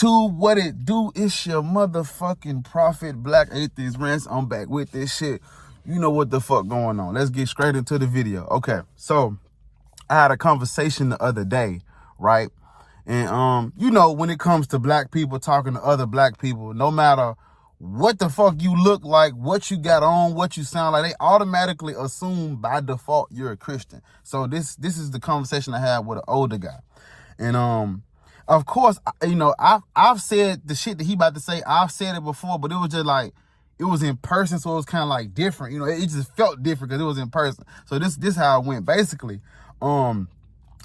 YouTube, what it do? It's your motherfucking prophet, Black Atheist Rants. I'm back with this shit. You know what the fuck going on. Let's get straight into the video. Okay, so I had a conversation the other day, right? And you know, when it comes to black people talking to other black people, no matter what the fuck you look like, what you got on, what you sound like, they automatically assume by default you're a Christian. So this is the conversation I had with an older guy. And of course, you know, I've said the shit that he about to say. I've said it before, but it was just like, it was in person, so it was kind of like different. You know, it just felt different because it was in person. So this how it went. Basically,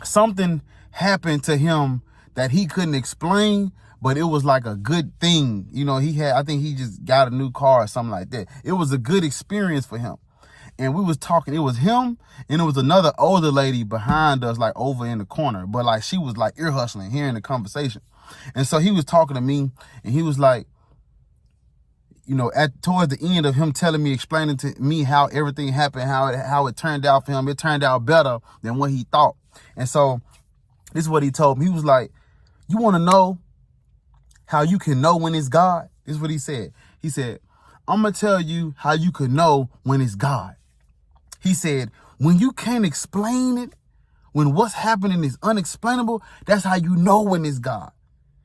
something happened to him that he couldn't explain, but it was like a good thing. You know, I think he just got a new car or something like that. It was a good experience for him. And we was talking, it was him and it was another older lady behind us, like over in the corner. But like, she was like ear hustling, hearing the conversation. And so he was talking to me and he was like, you know, towards the end of him telling me, explaining to me how everything happened, how it turned out for him. It turned out better than what he thought. And so this is what he told me. He was like, you want to know how you can know when it's God? This is what he said. He said, I'm going to tell you how you can know when it's God. He said, when you can't explain it, when what's happening is unexplainable, that's how you know when it's God.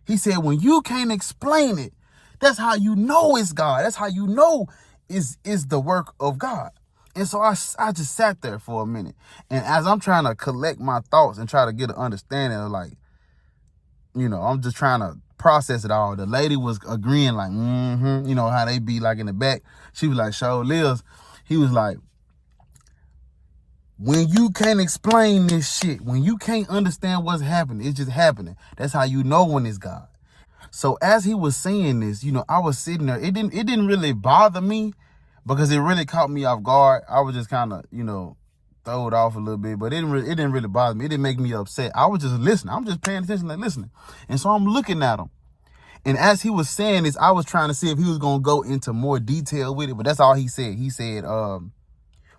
He said, when you can't explain it, that's how you know it's God. That's how you know is the work of God. And so I just sat there for a minute. And as I'm trying to collect my thoughts and try to get an understanding of, like, you know, I'm just trying to process it all. The lady was agreeing, like, you know, how they be like in the back. She was like, show Liz. He was like, when you can't explain this shit, when you can't understand what's happening, it's just happening. That's how you know when it's God. So as he was saying this, you know, I was sitting there. It didn't really bother me because it really caught me off guard. I was just kind of, you know, throw it off a little bit, but it didn't really bother me. It didn't make me upset. I was just listening. I'm just paying attention, like listening. And so I'm looking at him. And as he was saying this, I was trying to see if he was going to go into more detail with it, but that's all he said. He said,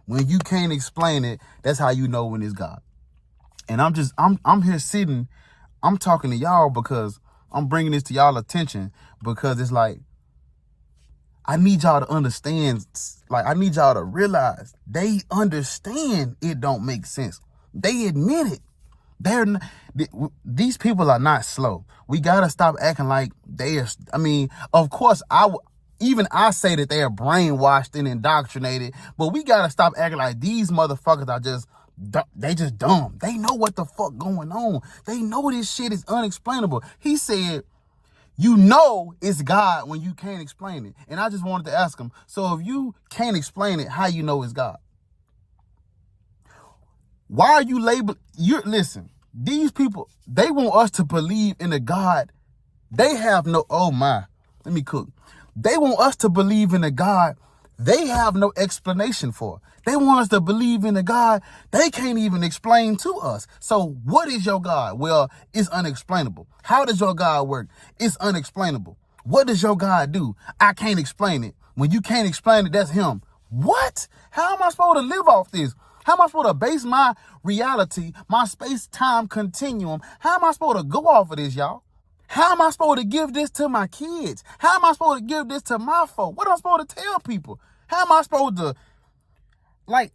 when you can't explain it, that's how you know when it's God. And I'm here sitting, I'm talking to y'all because I'm bringing this to y'all attention, because it's like, I need y'all to understand, like, I need y'all to realize they understand it don't make sense. They admit it. These people are not slow. We got to stop acting like they are. I mean, of course, I say that they are brainwashed and indoctrinated, but we got to stop acting like these motherfuckers are just dumb. They know what the fuck going on. They know this shit is unexplainable. He said, you know it's God when you can't explain it. And I just wanted to ask him, so if you can't explain it, how you know it's God? Why are you listen, these people, they want us to believe in a God. They have no, oh my, let me cook. They want us to believe in a God they have no explanation for. They want us to believe in a God they can't even explain to us. So what is your God? Well, it's unexplainable. How does your God work? It's unexplainable. What does your God do? I can't explain it. When you can't explain it, that's him. What? How am I supposed to live off this? How am I supposed to base my reality, my space-time continuum? How am I supposed to go off of this, y'all? How am I supposed to give this to my kids? How am I supposed to give this to my folk? What am I supposed to tell people? How am I supposed to, like,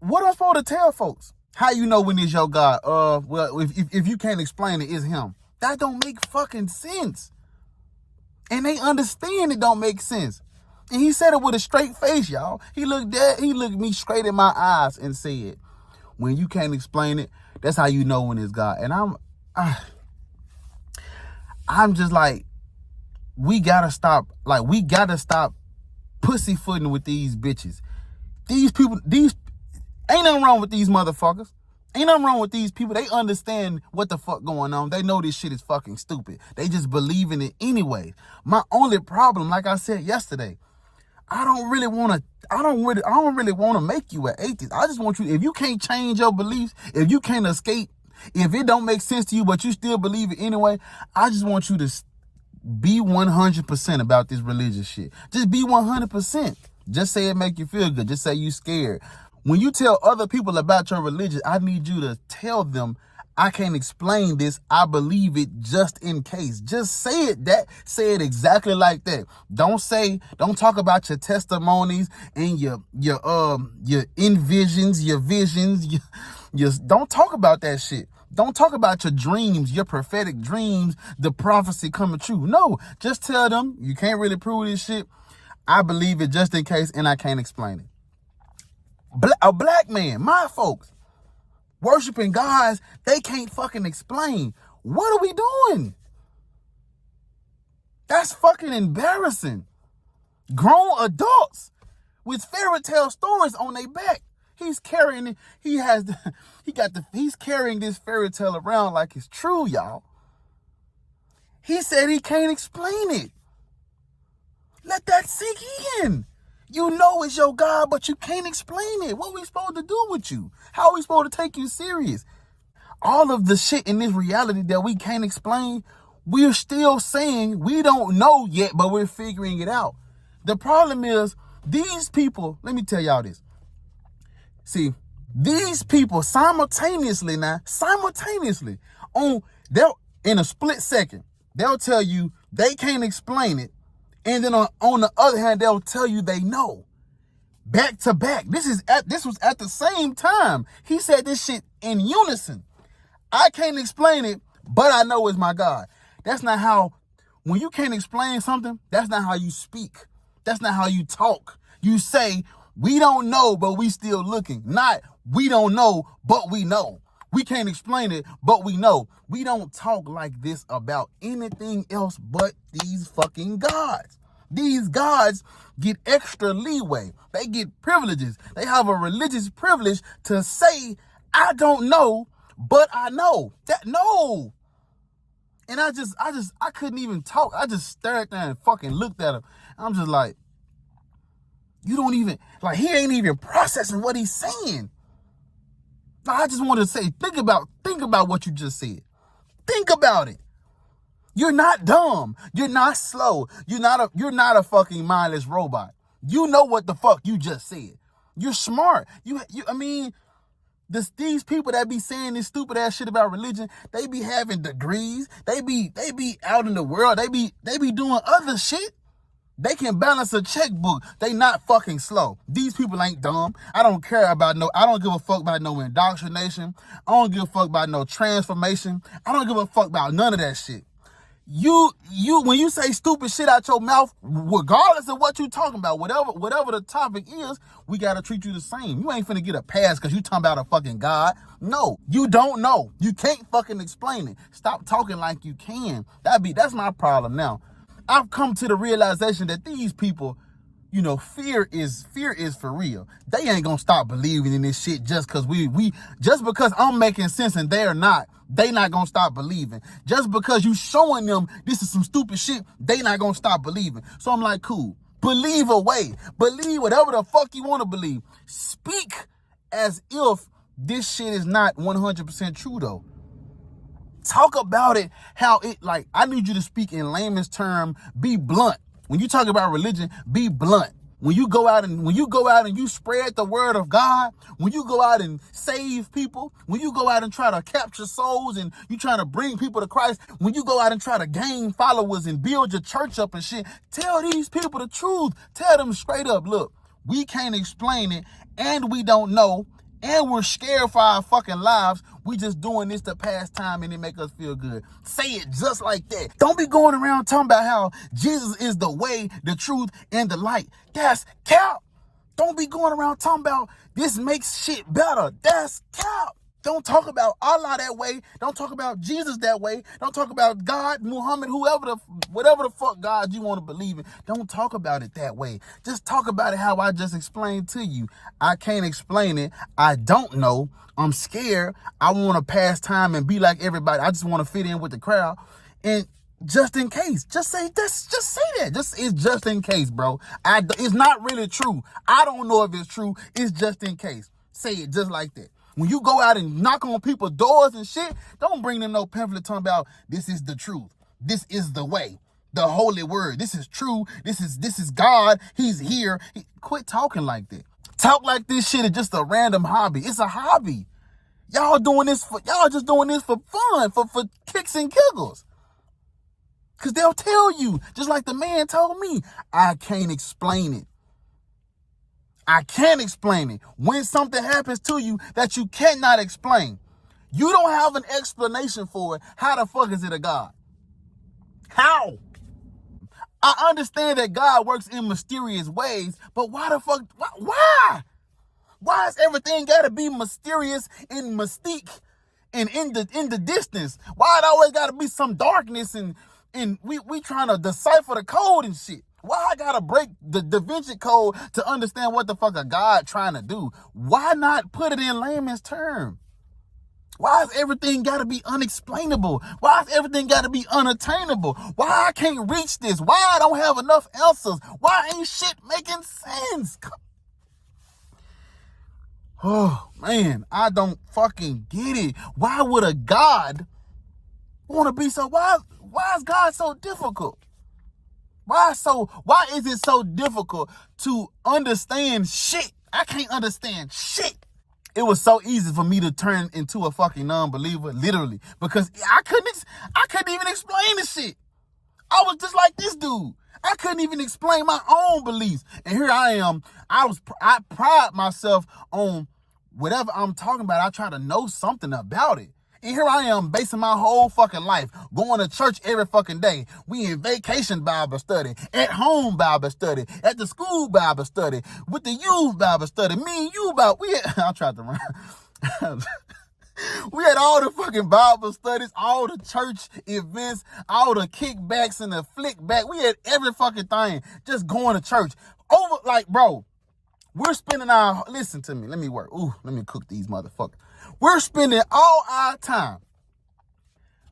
what am I supposed to tell folks? How you know when it's your God? Well, if you can't explain it, it's him. That don't make fucking sense. And they understand it don't make sense. And he said it with a straight face, y'all. He looked me straight in my eyes and said, when you can't explain it, that's how you know when it's God. And I'm just like, we gotta stop pussyfooting with these bitches. These people, ain't nothing wrong with these motherfuckers. Ain't nothing wrong with these people. They understand what the fuck going on. They know this shit is fucking stupid. They just believe in it anyway. My only problem, like I said yesterday, I don't really want to make you an atheist. I just want you, if you can't change your beliefs, if you can't escape, if it don't make sense to you, but you still believe it anyway, I just want you to be 100% about this religious shit. Just be 100%. Just say it make you feel good. Just say you scared. When you tell other people about your religion, I need you to tell them, I can't explain this. I believe it just in case. Just say it exactly like that. Don't talk about your testimonies and your visions, don't talk about that shit. Don't talk about your dreams, your prophetic dreams, the prophecy coming true. No, just tell them you can't really prove this shit. I believe it just in case and I can't explain it. A black man, my folks, worshiping gods they can't fucking explain. What are we doing? That's fucking embarrassing. Grown adults with fairy tale stories on their back. He's carrying it. He's carrying this fairy tale around like it's true, y'all. He said he can't explain it. Let that sink in. You know it's your God, but you can't explain it. What are we supposed to do with you? How are we supposed to take you serious? All of the shit in this reality that we can't explain, we're still saying we don't know yet, but we're figuring it out. The problem is these people, let me tell y'all this. See, these people simultaneously, they'll in a split second, they'll tell you they can't explain it. And then on the other hand, they'll tell you they know. Back to back. This was at the same time. He said this shit in unison. I can't explain it, but I know it's my God. That's not how, when you can't explain something, that's not how you speak. That's not how you talk. You say, we don't know, but we still looking. Not, we don't know, but we know. We can't explain it, but we know. We don't talk like this about anything else but these fucking gods. These gods get extra leeway. They get privileges. They have a religious privilege to say, I don't know, but I know. That no. And I couldn't even talk. I just stared there and fucking looked at him. I'm just like, you don't even, like, he ain't even processing what he's saying. I just want to say, think about what you just said. Think about it. You're not dumb. You're not slow. You're not a fucking mindless robot. You know what the fuck you just said. You're smart. These people that be saying this stupid ass shit about religion, they be having degrees. They be out in the world. They be doing other shit. They can balance a checkbook. They not fucking slow. These people ain't dumb. I don't give a fuck about no indoctrination. I don't give a fuck about no transformation. I don't give a fuck about none of that shit. You when you say stupid shit out your mouth, regardless of what you talking about, whatever the topic is, we gotta treat you the same. You ain't finna get a pass because you talking about a fucking God. No, you don't know. You can't fucking explain it. Stop talking like you can. That's my problem now. I've come to the realization that these people, fear is for real. They ain't gonna stop believing in this shit just because just because I'm making sense and they're not. They not gonna stop believing. Just because you showing them this is some stupid shit, they not gonna stop believing. So I'm like, cool. Believe away. Believe whatever the fuck you want to believe. Speak as if this shit is not 100% true though. Talk about it how it, like, I need you to speak in layman's term. Be blunt. When you talk about religion, be blunt. When you go out and you spread the word of God, when you go out and save people, when you go out and try to capture souls and you trying to bring people to Christ, when you go out and try to gain followers and build your church up and shit, tell these people the truth. Tell them straight up, look, we can't explain it and we don't know and we're scared for our fucking lives. We just doing this to pass time and it make us feel good. Say it just like that. Don't be going around talking about how Jesus is the way, the truth, and the light. That's cap. Don't be going around talking about this makes shit better. That's cap. Don't talk about Allah that way. Don't talk about Jesus that way. Don't talk about God, Muhammad, whatever the fuck God you want to believe in. Don't talk about it that way. Just talk about it how I just explained to you. I can't explain it. I don't know. I'm scared. I want to pass time and be like everybody. I just want to fit in with the crowd. And just in case, just say that. It's just in case, bro. It's not really true. I don't know if it's true. It's just in case. Say it just like that. When you go out and knock on people's doors and shit, don't bring them no pamphlet talking about this is the truth. This is the way. The holy word. This is true. This is God. He's here. Quit talking like that. Talk like this shit is just a random hobby. It's a hobby. Y'all just doing this for fun, for kicks and giggles. Cause they'll tell you, just like the man told me, I can't explain it. I can't explain it. When something happens to you that you cannot explain, you don't have an explanation for it. How the fuck is it a God? How? I understand that God works in mysterious ways, but why the fuck? Why? Why is everything gotta be mysterious and mystique and in the distance? Why it always gotta be some darkness and we trying to decipher the code and shit? Why I gotta break the Da Vinci Code to understand what the fuck a God trying to do? Why not put it in layman's term? Why is everything gotta be unexplainable? Why is everything gotta be unattainable? Why I can't reach this? Why I don't have enough answers? Why ain't shit making sense? Oh man, I don't fucking get it. Why would a God want to be so? Why is God so difficult? Why is it so difficult to understand shit? I can't understand shit. It was so easy for me to turn into a fucking non-believer, literally, because I couldn't even explain the shit. I was just like this dude. I couldn't even explain my own beliefs. And here I am. I pride myself on whatever I'm talking about. I try to know something about it. And here I am basing my whole fucking life, going to church every fucking day. We in vacation Bible study, at home Bible study, at the school Bible study, with the youth Bible study, me and you I tried to run. We had all the fucking Bible studies, all the church events, all the kickbacks and the flick back. We had every fucking thing just going to church. Bro, we're spending listen to me, let me work. Let me cook these motherfuckers. We're spending all our time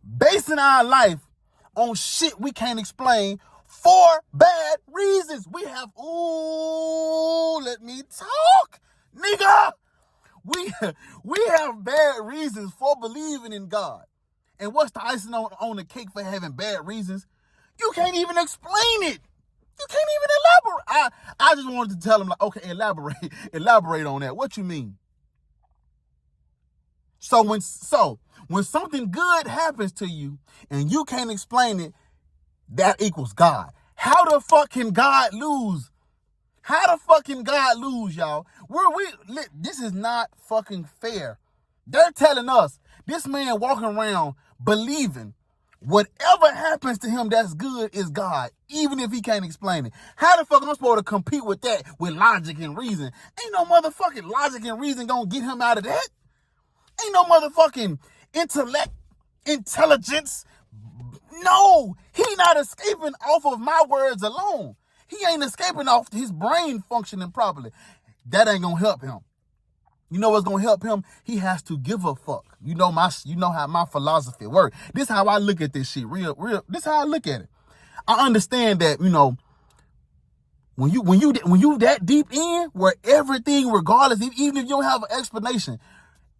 basing our life on shit we can't explain for bad reasons. We have, let me talk, nigga. We have bad reasons for believing in God. And what's the icing on the cake for having bad reasons? You can't even explain it. You can't even elaborate. I just wanted to tell him, like, okay, elaborate on that. What you mean? So when something good happens to you and you can't explain it, that equals God. How the fuck can God lose? How the fuck can God lose, y'all? This is not fucking fair. They're telling us this man walking around believing whatever happens to him that's good is God, even if he can't explain it. How the fuck am I supposed to compete with that with logic and reason? Ain't no motherfucking logic and reason gonna get him out of that. Ain't no motherfucking intelligence. No, he not escaping off of my words alone. He ain't escaping off his brain functioning properly. That ain't gonna help him. You know what's gonna help him? He has to give a fuck. You know how my philosophy works. This is how I look at this shit. Real. This is how I look at it. I understand that, when you that deep in, where everything, regardless, even if you don't have an explanation,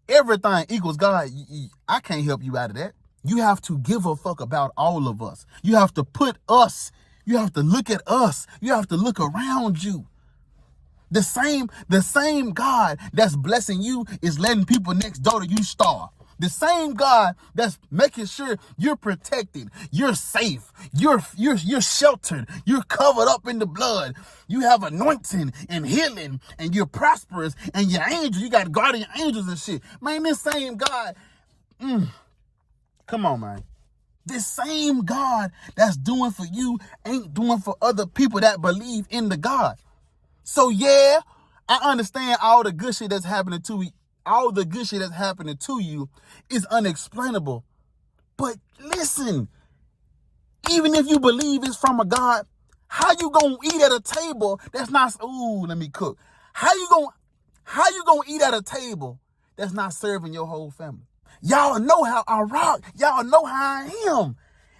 everything equals God. I can't help you out of that. You have to give a fuck about all of us. You have to put us. You have to look at us. You have to look around you. The same God that's blessing you is letting people next door to you starve. The same God that's making sure you're protected, you're safe, you're sheltered, you're covered up in the blood. You have anointing and healing, and you're prosperous, and your angels, you got guardian angels and shit. Man, this same God, come on, man. This same God that's doing for you ain't doing for other people that believe in the God. So yeah, I understand all the good shit that's happening to all the good shit that's happening to you is unexplainable. But listen, even if you believe it's from a God, how you gonna eat at a table that's not, ooh, let me cook. How you gonna eat at a table that's not serving your whole family? Y'all know how I rock. Y'all know how I am.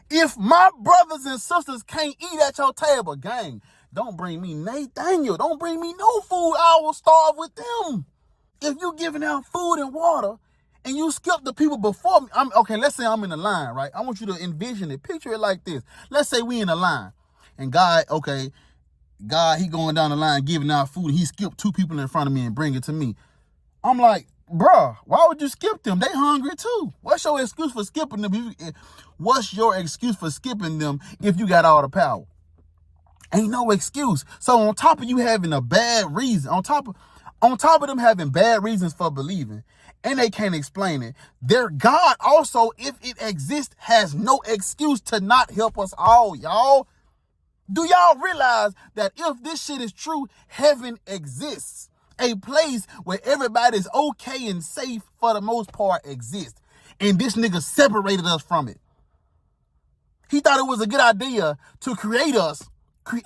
If my brothers and sisters can't eat at your table, gang, don't bring me Nathaniel. Don't bring me no food. I will starve with them. If you giving out food and water and you skip the people before me, okay, let's say I'm in the line, right? I want you to envision it. Picture it like this. Let's say we in the line and God, he going down the line giving out food. He skipped 2 people in front of me and bring it to me. I'm like, bruh, why would you skip them? They hungry too. What's your excuse for skipping them? What's your excuse for skipping them if you got all the power? Ain't no excuse. So on top of you having a bad reason, on top of them having bad reasons for believing, and they can't explain it, their God also, if it exists, has no excuse to not help us all, y'all. Do y'all realize that if this shit is true, heaven exists? A place where everybody's okay and safe for the most part exists. And this nigga separated us from it. He thought it was a good idea to create us. He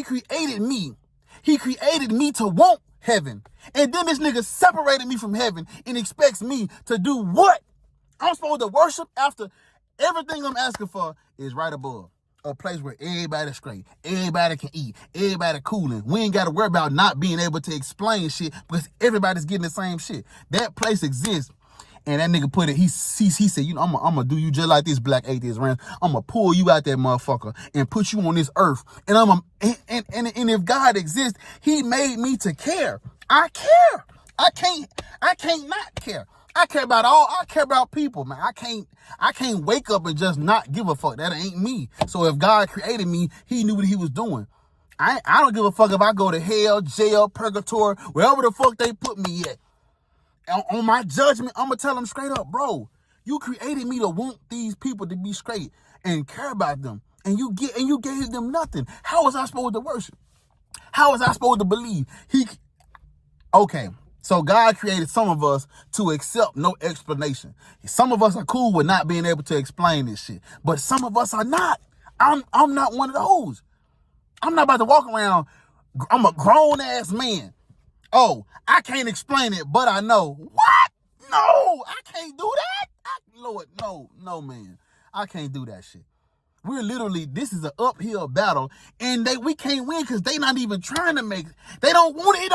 created me. He created me to want heaven. And then this nigga separated me from heaven and expects me to do what? I'm supposed to worship after everything I'm asking for is right above. A place where everybody's straight, everybody can eat, everybody cooling. We ain't got to worry about not being able to explain shit because everybody's getting the same shit. That place exists. And that nigga put it, he said, you know, I'm gonna do you just like this, black atheist, man. I'm gonna pull you out that motherfucker and put you on this earth. And and if God exists, he made me to care. I care. I can't not care. I care about people, man. I can't wake up and just not give a fuck. That ain't me. So if God created me, he knew what he was doing. I don't give a fuck if I go to hell, jail, purgatory, wherever the fuck they put me at. On my judgment, I'm going to tell them straight up, bro, you created me to want these people to be straight and care about them. And you gave them nothing. How was I supposed to worship? How was I supposed to believe? Okay, so God created some of us to accept no explanation. Some of us are cool with not being able to explain this shit. But some of us are not. I'm not one of those. I'm not about to walk around. I'm a grown-ass man. Oh, I can't explain it, but I know. What? No, I can't do that. Lord, no, man. I can't do that shit. We're literally, this is an uphill battle, and we can't win because they not even trying to make it. They don't want it.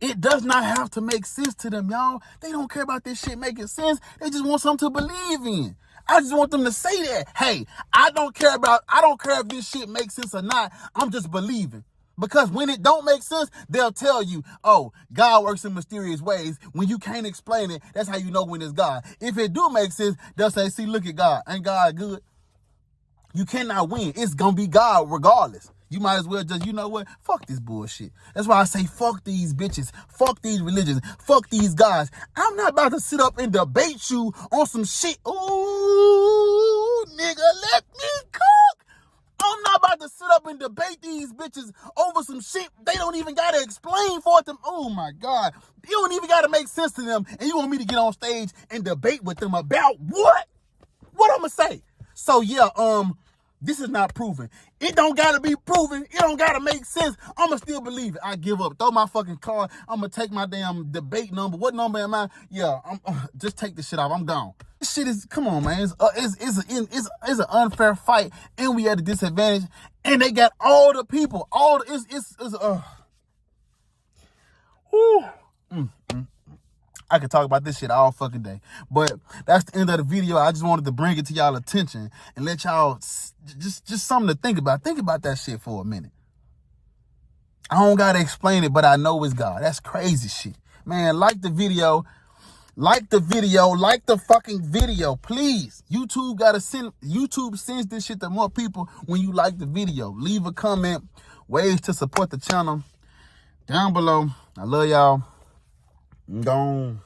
It does not have to make sense to them, y'all. They don't care about this shit making sense. They just want something to believe in. I just want them to say that. Hey, I don't care if this shit makes sense or not. I'm just believing. Because when it don't make sense, they'll tell you, oh, God works in mysterious ways. When you can't explain it, that's how you know when it's God. If it do make sense, they'll say, see, look at God. Ain't God good? You cannot win. It's going to be God regardless. You might as well just, you know what? Fuck this bullshit. That's why I say fuck these bitches. Fuck these religions. Fuck these guys. I'm not about to sit up and debate you on some shit. Ooh, nigga, let me cook. I'm not about to sit up and debate these bitches over some shit they don't even got to explain for them. Oh, my God. You don't even got to make sense to them, and you want me to get on stage and debate with them about what? What I'm going to say? So, yeah, this is not proven. It don't got to be proven. It don't got to make sense. I'm going to still believe it. I give up. Throw my fucking card. I'm going to take my damn debate number. What number am I? Yeah, just take this shit off. I'm gone. This shit is, come on, man. It's an unfair fight, and we at a disadvantage, and they got all the people. I could talk about this shit all fucking day. But that's the end of the video. I just wanted to bring it to y'all attention and let y'all just something to think about. Think about that shit for a minute. I don't got to explain it, but I know it's God. That's crazy shit. Man, like the video. Like the fucking video, please. YouTube sends this shit to more people when you like the video. Leave a comment, ways to support the channel down below. I love y'all. I'm gone.